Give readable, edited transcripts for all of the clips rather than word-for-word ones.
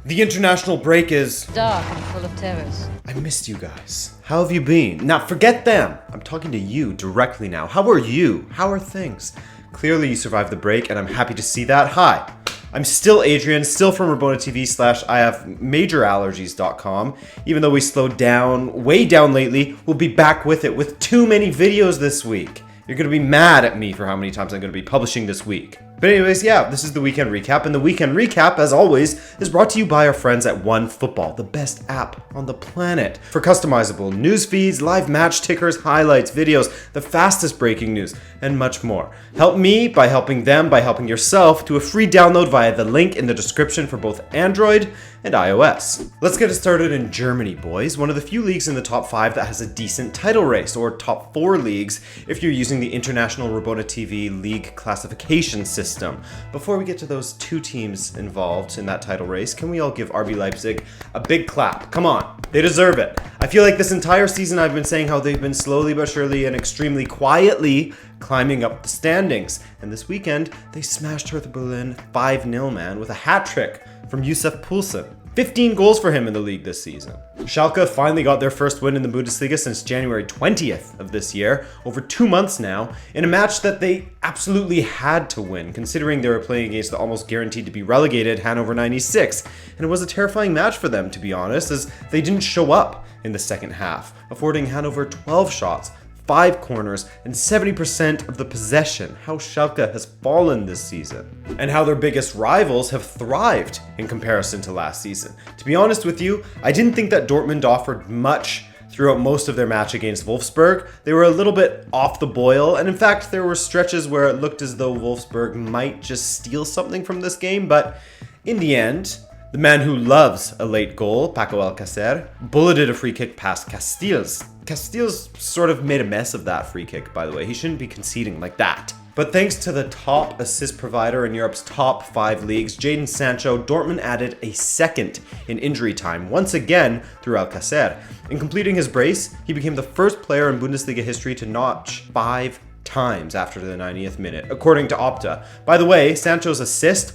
The international break is dark and full of terrors. I missed you guys. How have you been? Now forget them. I'm talking to you directly now. How are you? How are things? Clearly you survived the break and I'm happy to see that. Hi. I'm still Adrian, still from Rabona TV / I have majorallergies.com. Even though we slowed down, way down lately, we'll be back with it with too many videos this week. You're going to be mad at me for how many times I'm going to be publishing this week. But anyways, yeah, this is the weekend recap, and the weekend recap, as always, is brought to you by our friends at OneFootball, the best app on the planet for customizable news feeds, live match tickers, highlights, videos, the fastest breaking news, and much more. Help me by helping them by helping yourself to a free download via the link in the description for both Android and iOS. Let's get it started in Germany, boys, one of the few leagues in the top 5 that has a decent title race, or top 4 leagues if you're using the International Rabona TV League classification system. Before we get to those 2 teams involved in that title race, can we all give RB Leipzig a big clap? Come on, they deserve it. I feel like this entire season I've been saying how they've been slowly but surely and extremely quietly climbing up the standings. And this weekend, they smashed Hertha Berlin 5-0, man, with a hat trick from Yusuf Poulsen. 15 goals for him in the league this season. Schalke finally got their first win in the Bundesliga since January 20th of this year, over 2 months now, in a match that they absolutely had to win, considering they were playing against the almost guaranteed to be relegated Hannover 96. And it was a terrifying match for them, to be honest, as they didn't show up in the second half, affording Hannover 12 shots, 5 corners, and 70% of the possession. How Schalke has fallen this season. And how their biggest rivals have thrived in comparison to last season. To be honest with you, I didn't think that Dortmund offered much throughout most of their match against Wolfsburg. They were a little bit off the boil, and in fact, there were stretches where it looked as though Wolfsburg might just steal something from this game, but in the end, the man who loves a late goal, Paco Alcacer, bulleted a free kick past Castells. Castells sort of made a mess of that free kick, by the way. He shouldn't be conceding like that. But thanks to the top assist provider in Europe's top 5 leagues, Jadon Sancho, Dortmund added a second in injury time, once again through Alcacer. In completing his brace, he became the first player in Bundesliga history to notch 5 times after the 90th minute, according to Opta. By the way, Sancho's assist,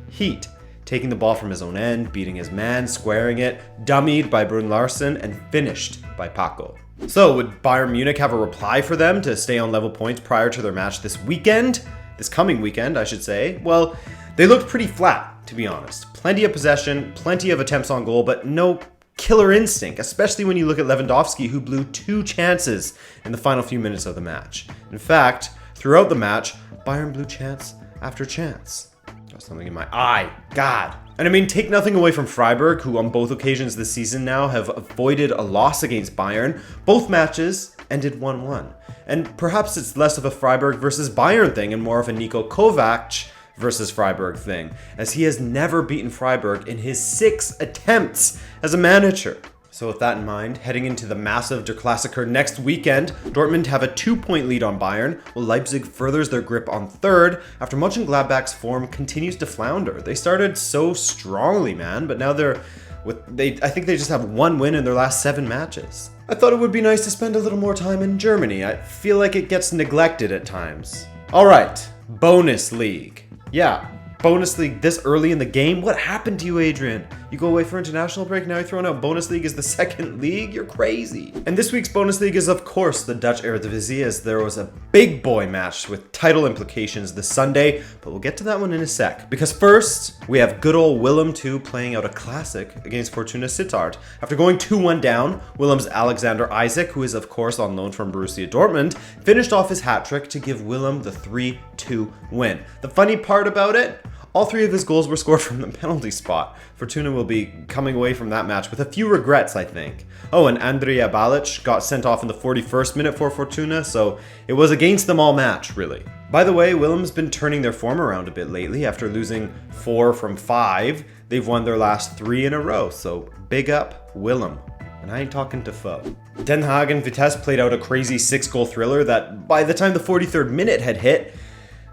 heat. Taking the ball from his own end, beating his man, squaring it, dummied by Brun Larsen, and finished by Paco. So, would Bayern Munich have a reply for them to stay on level points prior to their match this weekend? This coming weekend, I should say. Well, they looked pretty flat, to be honest. Plenty of possession, plenty of attempts on goal, but no killer instinct, especially when you look at Lewandowski, who blew 2 chances in the final few minutes of the match. In fact, throughout the match, Bayern blew chance after chance. Got something in my eye. God. And I mean, take nothing away from Freiburg, who on both occasions this season now have avoided a loss against Bayern. Both matches ended 1-1. And perhaps it's less of a Freiburg versus Bayern thing and more of a Niko Kovac versus Freiburg thing, as he has never beaten Freiburg in his 6 attempts as a manager. So with that in mind, heading into the massive Der Klassiker next weekend, Dortmund have a 2-point lead on Bayern, while Leipzig furthers their grip on third after Mönchengladbach's form continues to flounder. They started so strongly, man, but now I think they just have 1 win in their last 7 matches. I thought it would be nice to spend a little more time in Germany. I feel like it gets neglected at times. All right, bonus league. Yeah, bonus league this early in the game? What happened to you, Adrian? You go away for international break, now you're throwing out bonus league as the second league? You're crazy. And this week's bonus league is, of course, the Dutch Eredivisie, as there was a big boy match with title implications this Sunday, but we'll get to that one in a sec. Because first, we have good old Willem II playing out a classic against Fortuna Sittard. After going 2-1 down, Willem's Alexander Isaac, who is of course on loan from Borussia Dortmund, finished off his hat trick to give Willem the 3-2 win. The funny part about it, all 3 of his goals were scored from the penalty spot. Fortuna will be coming away from that match with a few regrets, I think. Oh, and Andrija Balic got sent off in the 41st minute for Fortuna, so it was against them all match, really. By the way, Willem's been turning their form around a bit lately. After losing 4 from 5, they've won their last 3 in a row, so big up Willem. And I ain't talking to foe. Den Haag and Vitesse played out a crazy 6-goal thriller that, by the time the 43rd minute had hit,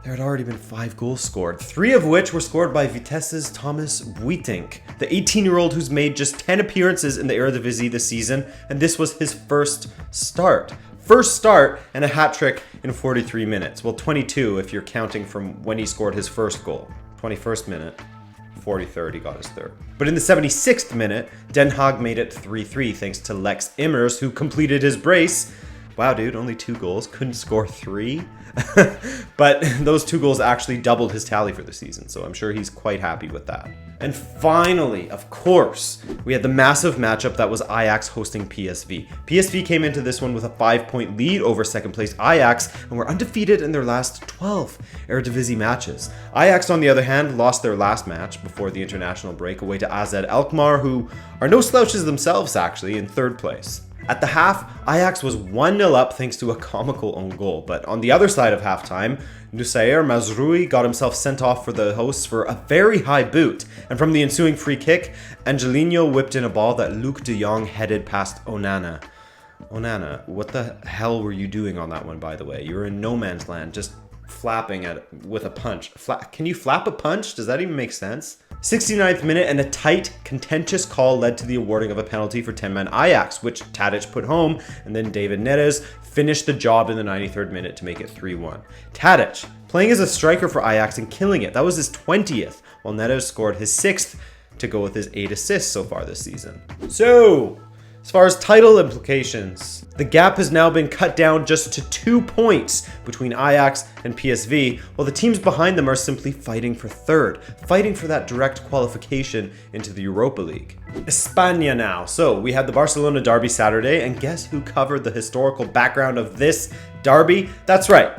there had already been 5 goals scored, 3 of which were scored by Vitesse's Thomas Wieting, the 18-year-old who's made just 10 appearances in the Eredivisie this season, and this was his first start. First start and a hat-trick in 43 minutes. Well, 22 if you're counting from when he scored his first goal. 21st minute, 43rd, he got his third. But in the 76th minute, Den Haag made it 3-3 thanks to Lex Immers, who completed his brace. Wow, dude, only 2 goals, couldn't score 3. But those 2 goals actually doubled his tally for the season, so I'm sure he's quite happy with that. And finally, of course, we had the massive matchup that was Ajax hosting PSV. PSV came into this one with a 5-point lead over second place Ajax and were undefeated in their last 12 Eredivisie matches. Ajax, on the other hand, lost their last match before the international break away to AZ Alkmaar, who are no slouches themselves actually, in 3rd place. At the half, Ajax was 1-0 up thanks to a comical own goal, but on the other side of halftime, Nusair Mazraoui got himself sent off for the hosts for a very high boot, and from the ensuing free kick, Angelino whipped in a ball that Luc de Jong headed past Onana. Onana, what the hell were you doing on that one, by the way? You were in no man's land, just flapping at it with a punch. Can you flap a punch? Does that even make sense? 69th minute, and a tight, contentious call led to the awarding of a penalty for 10-man Ajax, which Tadic put home, and then David Neres finished the job in the 93rd minute to make it 3-1. Tadic, playing as a striker for Ajax and killing it. That was his 20th, while Neres scored his 6th to go with his 8 assists so far this season. So, as far as title implications, the gap has now been cut down just to 2 points between Ajax and PSV, while the teams behind them are simply fighting for 3rd, fighting for that direct qualification into the Europa League. España now. So we had the Barcelona Derby Saturday, and guess who covered the historical background of this derby? That's right,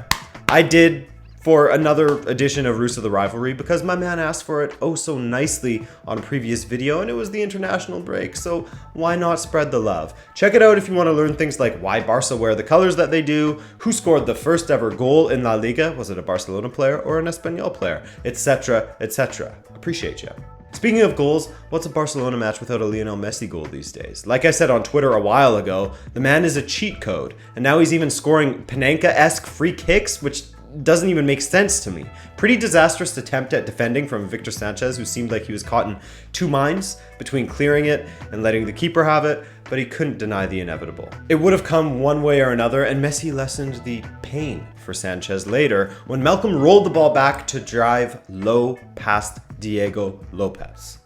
I did, for another edition of Roost of the Rivalry, because my man asked for it oh so nicely on a previous video, and it was the international break, so why not spread the love? Check it out if you want to learn things like why Barca wear the colors that they do, who scored the first ever goal in La Liga, was it a Barcelona player or an Espanyol player, etc, etc. Appreciate you. Speaking of goals, what's a Barcelona match without a Lionel Messi goal these days? Like I said on Twitter a while ago, the man is a cheat code, and now he's even scoring Panenka-esque free kicks, which doesn't even make sense to me. Pretty disastrous attempt at defending from Victor Sanchez, who seemed like he was caught in 2 minds between clearing it and letting the keeper have it, but he couldn't deny the inevitable. It would have come one way or another, and Messi lessened the pain for Sanchez later when Malcolm rolled the ball back to drive low past Diego Lopez.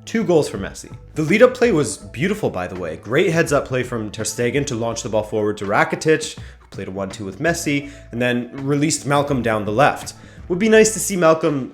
2 goals for Messi. The lead-up play was beautiful, by the way. Great heads-up play from Ter Stegen to launch the ball forward to Rakitic, who played a 1-2 with Messi, and then released Malcolm down the left. Would be nice to see Malcolm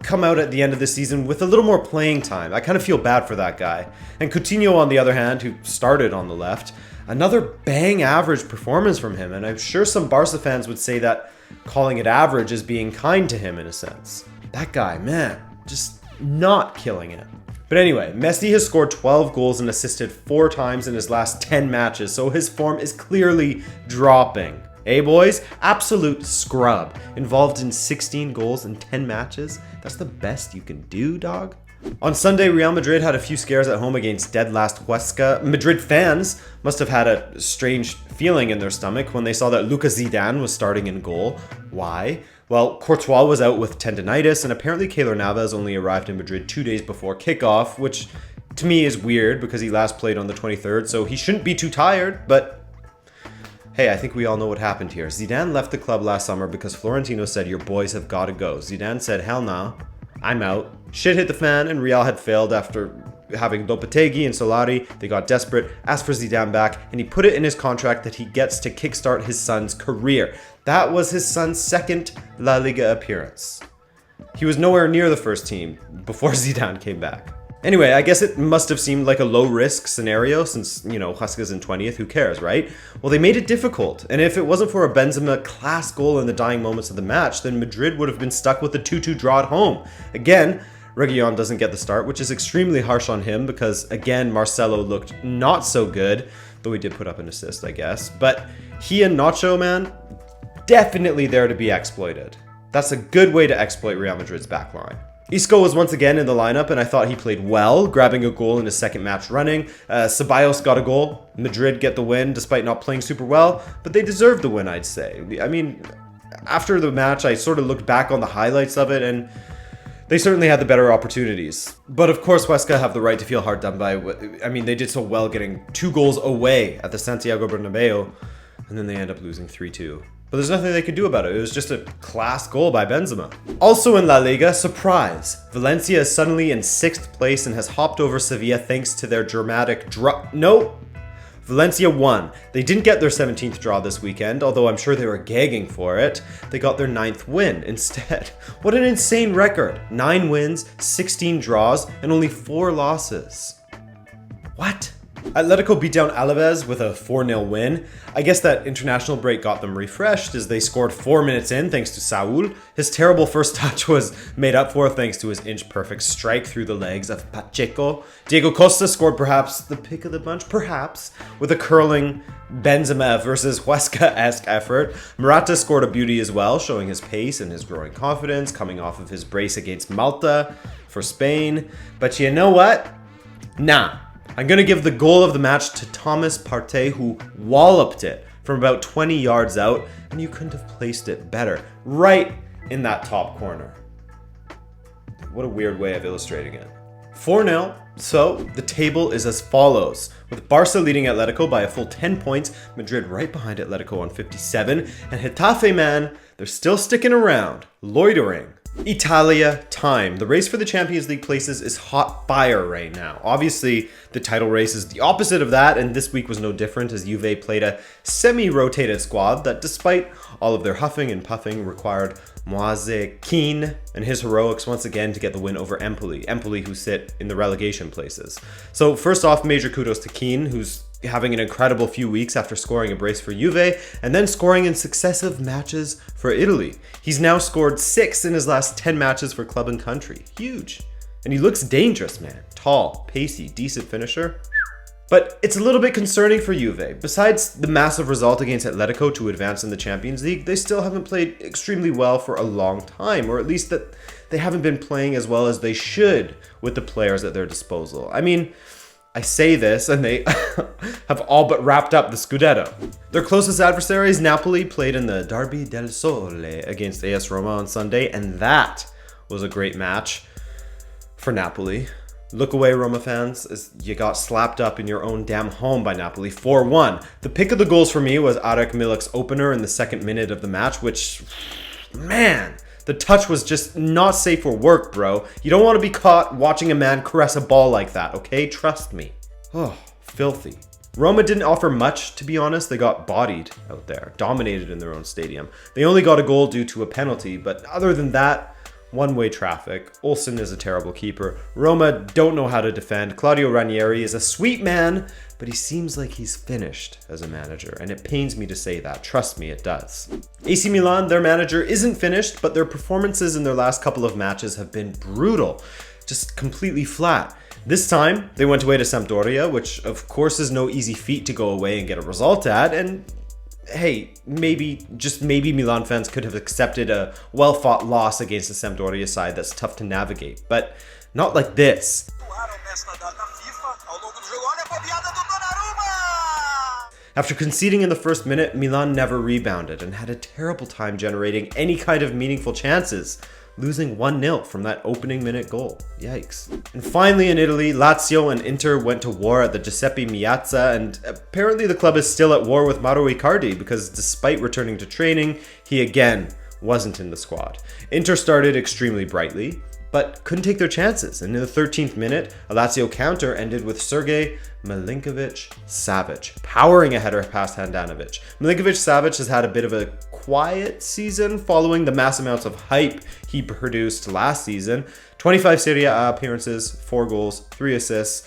come out at the end of the season with a little more playing time. I kind of feel bad for that guy. And Coutinho, on the other hand, who started on the left, another bang average performance from him, and I'm sure some Barca fans would say that calling it average is being kind to him in a sense. That guy, man, just not killing it. But anyway, Messi has scored 12 goals and assisted 4 times in his last 10 matches, so his form is clearly dropping. Hey boys, absolute scrub. Involved in 16 goals in 10 matches? That's the best you can do, dog? On Sunday, Real Madrid had a few scares at home against dead last Huesca. Madrid fans must have had a strange feeling in their stomach when they saw that Luca Zidane was starting in goal. Why? Well, Courtois was out with tendinitis, and apparently Keylor Navas only arrived in Madrid 2 days before kickoff, which to me is weird because he last played on the 23rd, so he shouldn't be too tired, but hey, I think we all know what happened here. Zidane left the club last summer because Florentino said, your boys have got to go. Zidane said, hell no, I'm out. Shit hit the fan, and Real had failed after having Lopetegui and Solari. They got desperate, asked for Zidane back, and he put it in his contract that he gets to kickstart his son's career. That was his son's 2nd La Liga appearance. He was nowhere near the first team before Zidane came back. Anyway, I guess it must have seemed like a low-risk scenario since, Huesca's in 20th, who cares, right? Well, they made it difficult, and if it wasn't for a Benzema class goal in the dying moments of the match, then Madrid would have been stuck with a 2-2 draw at home. Again, Reguilon doesn't get the start, which is extremely harsh on him because, again, Marcelo looked not so good, though he did put up an assist, I guess. But he and Nacho, man, definitely there to be exploited. That's a good way to exploit Real Madrid's backline. Isco was once again in the lineup, and I thought he played well, grabbing a goal in his 2nd match running. Ceballos got a goal. Madrid get the win despite not playing super well, but they deserved the win, I'd say. I mean, after the match, I sort of looked back on the highlights of it, and they certainly had the better opportunities. But of course, Huesca have the right to feel hard done by. I mean, they did so well getting 2 goals away at the Santiago Bernabeu, and then they end up losing 3-2. But there's nothing they could do about it. It was just a class goal by Benzema. Also in La Liga, surprise. Valencia is suddenly in 6th place and has hopped over Sevilla thanks to their dramatic No! Valencia won. They didn't get their 17th draw this weekend, although I'm sure they were gagging for it. They got their 9th win instead. What an insane record. 9 wins, 16 draws, and only 4 losses. What? Atletico beat down Alaves with a 4-0 win. I guess that international break got them refreshed as they scored 4 minutes in thanks to Saúl. His terrible first touch was made up for thanks to his inch-perfect strike through the legs of Pacheco. Diego Costa scored perhaps the pick of the bunch, perhaps, with a curling Benzema versus Huesca-esque effort. Morata scored a beauty as well, showing his pace and his growing confidence, coming off of his brace against Malta for Spain. But you know what? Nah. I'm going to give the goal of the match to Thomas Partey, who walloped it from about 20 yards out, and you couldn't have placed it better. Right in that top corner. What a weird way of illustrating it. 4-0, so the table is as follows. With Barca leading Atletico by a full 10 points, Madrid right behind Atletico on 57, and Getafe, man, they're still sticking around, loitering. Italia time. The race for the Champions League places is hot fire right now. Obviously, the title race is the opposite of that, and this week was no different as Juve played a semi-rotated squad that, despite all of their huffing and puffing, required Moise Kean and his heroics once again to get the win over Empoli. Empoli, who sit in the relegation places. So first off, major kudos to Kean, who's having an incredible few weeks after scoring a brace for Juve and then scoring in successive matches for Italy. He's now scored 6 in his last 10 matches for club and country. Huge. And he looks dangerous, man. Tall, pacey, decent finisher. But it's a little bit concerning for Juve. Besides the massive result against Atletico to advance in the Champions League, they still haven't played extremely well for a long time, or at least that they haven't been playing as well as they should with the players at their disposal. I mean, I say this, and they have all but wrapped up the Scudetto. Their closest adversaries, Napoli, played in the Derbi del Sole against AS Roma on Sunday, and that was a great match for Napoli. Look away, Roma fans, as you got slapped up in your own damn home by Napoli, 4-1. The pick of the goals for me was Arek Milik's opener in the 2nd minute of the match, which, man, the touch was just not safe for work, bro. You don't want to be caught watching a man caress a ball like that, okay? Trust me. Oh, filthy. Roma didn't offer much, to be honest. They got bodied out there, dominated in their own stadium. They only got a goal due to a penalty, but other than that, one-way traffic. Olsen is a terrible keeper. Roma don't know how to defend. Claudio Ranieri is a sweet man, but he seems like he's finished as a manager, and it pains me to say that. Trust me, it does. AC Milan, their manager, isn't finished, but their performances in their last couple of matches have been brutal. Just completely flat. This time, they went away to Sampdoria, which of course is no easy feat to go away and get a result at, and hey, maybe, just maybe Milan fans could have accepted a well-fought loss against the Sampdoria side that's tough to navigate, but not like this. After conceding in the first minute, Milan never rebounded and had a terrible time generating any kind of meaningful chances, losing 1-0 from that opening minute goal. Yikes. And finally in Italy, Lazio and Inter went to war at the Giuseppe Meazza, and apparently the club is still at war with Mauro Icardi because despite returning to training, he again wasn't in the squad. Inter started extremely brightly, but couldn't take their chances, and in the 13th minute, a Lazio counter ended with Sergej Milinkovic-Savic powering a header past Handanovic. Milinkovic-Savic has had a bit of a quiet season following the mass amounts of hype he produced last season. 25 Serie A appearances, 4 goals, 3 assists.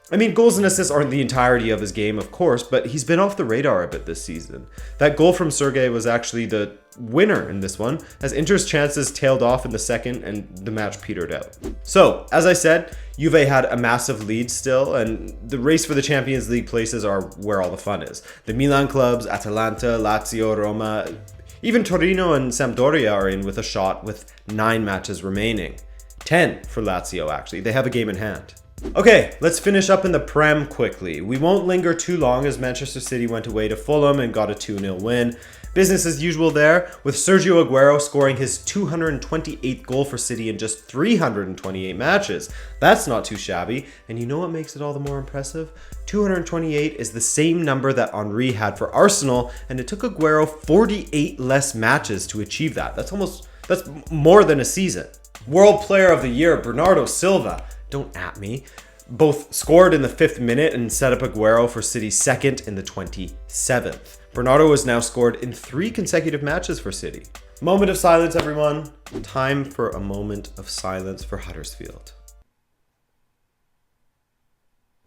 I mean, goals and assists aren't the entirety of his game, of course, but he's been off the radar a bit this season. That goal from Sergej was actually the winner in this one, as Inter's chances tailed off in the second and the match petered out. So, as I said, Juve had a massive lead still, and the race for the Champions League places are where all the fun is. The Milan clubs, Atalanta, Lazio, Roma, even Torino and Sampdoria are in with a shot with 9 matches remaining. 10 for Lazio, actually. They have a game in hand. Okay, let's finish up in the Prem quickly. We won't linger too long as Manchester City went away to Fulham and got a 2-0 win. Business as usual there, with Sergio Aguero scoring his 228th goal for City in just 328 matches. That's not too shabby, and you know what makes it all the more impressive? 228 is the same number that Henry had for Arsenal, and it took Aguero 48 less matches to achieve that. That's more than a season. World Player of the Year, Bernardo Silva, don't at me, both scored in the 5th minute and set up Aguero for City's second in the 27th. Bernardo has now scored in 3 consecutive matches for City. Moment of silence, everyone. Time for a moment of silence for Huddersfield.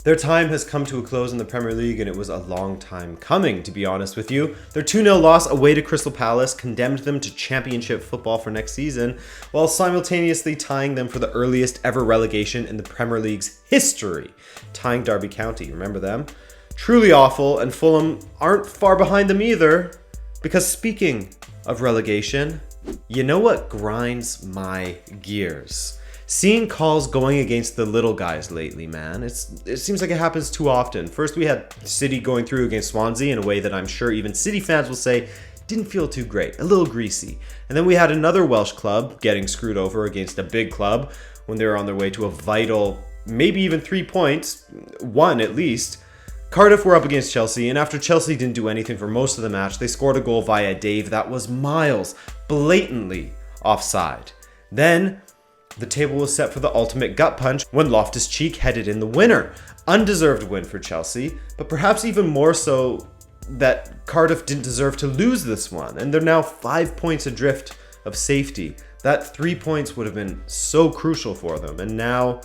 Their time has come to a close in the Premier League, and it was a long time coming, to be honest with you. Their 2-0 loss away to Crystal Palace condemned them to championship football for next season, while simultaneously tying them for the earliest ever relegation in the Premier League's history, tying Derby County. Remember them? Truly awful, and Fulham aren't far behind them either, because speaking of relegation, you know what grinds my gears? Seeing calls going against the little guys lately, man. It seems like it happens too often. First, we had City going through against Swansea in a way that I'm sure even City fans will say didn't feel too great, a little greasy. And then we had another Welsh club getting screwed over against a big club when they were on their way to a vital, maybe even 3 points, 1 at least. Cardiff were up against Chelsea, and after Chelsea didn't do anything for most of the match, they scored a goal via Dave that was miles, blatantly offside. Then the table was set for the ultimate gut punch when Loftus-Cheek headed in the winner. Undeserved win for Chelsea, but perhaps even more so that Cardiff didn't deserve to lose this one, and they're now 5 points adrift of safety. That 3 points would have been so crucial for them, and now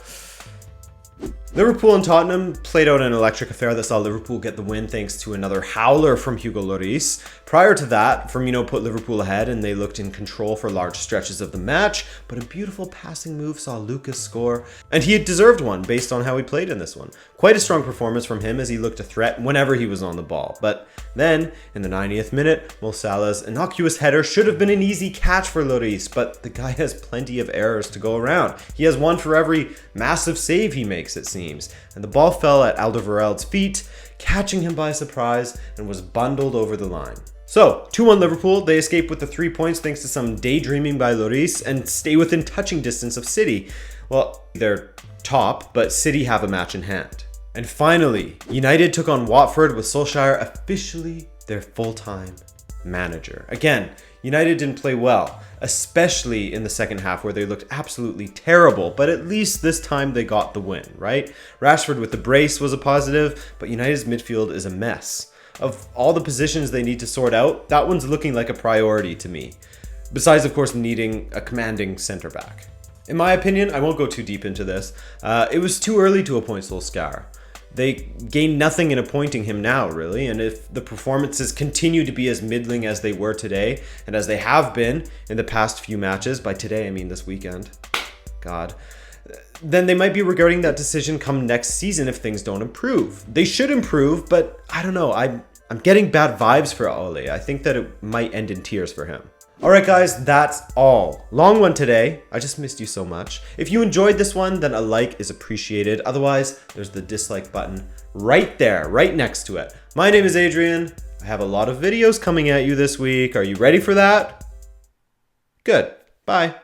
Liverpool and Tottenham played out an electric affair that saw Liverpool get the win thanks to another howler from Hugo Lloris. Prior to that, Firmino put Liverpool ahead and they looked in control for large stretches of the match, but a beautiful passing move saw Lucas score, and he had deserved one based on how he played in this one. Quite a strong performance from him as he looked a threat whenever he was on the ball. But then, in the 90th minute, Mo Salah's innocuous header should have been an easy catch for Lloris, but the guy has plenty of errors to go around. He has one for every massive save he makes, it seems. And the ball fell at Alderweireld's feet, catching him by surprise, and was bundled over the line. So, 2-1 Liverpool, they escape with the 3 points thanks to some daydreaming by Lloris and stay within touching distance of City. Well, they're top, but City have a match in hand. And finally, United took on Watford with Solskjaer officially their full-time manager. Again, United didn't play well, especially in the second half where they looked absolutely terrible, but at least this time they got the win, right? Rashford with the brace was a positive, but United's midfield is a mess. Of all the positions they need to sort out, that one's looking like a priority to me. Besides, of course, needing a commanding center back. In my opinion, I won't go too deep into this, it was too early to appoint Solskjaer. They gain nothing in appointing him now, really, and if the performances continue to be as middling as they were today, and as they have been in the past few matches, by today I mean this weekend, God, then they might be regarding that decision come next season if things don't improve. They should improve, but I don't know, I'm getting bad vibes for Ole. I think that it might end in tears for him. Alright guys, that's all. Long one today. I just missed you so much. If you enjoyed this one, then a like is appreciated. Otherwise, there's the dislike button right there, right next to it. My name is Adrian. I have a lot of videos coming at you this week. Are you ready for that? Good. Bye.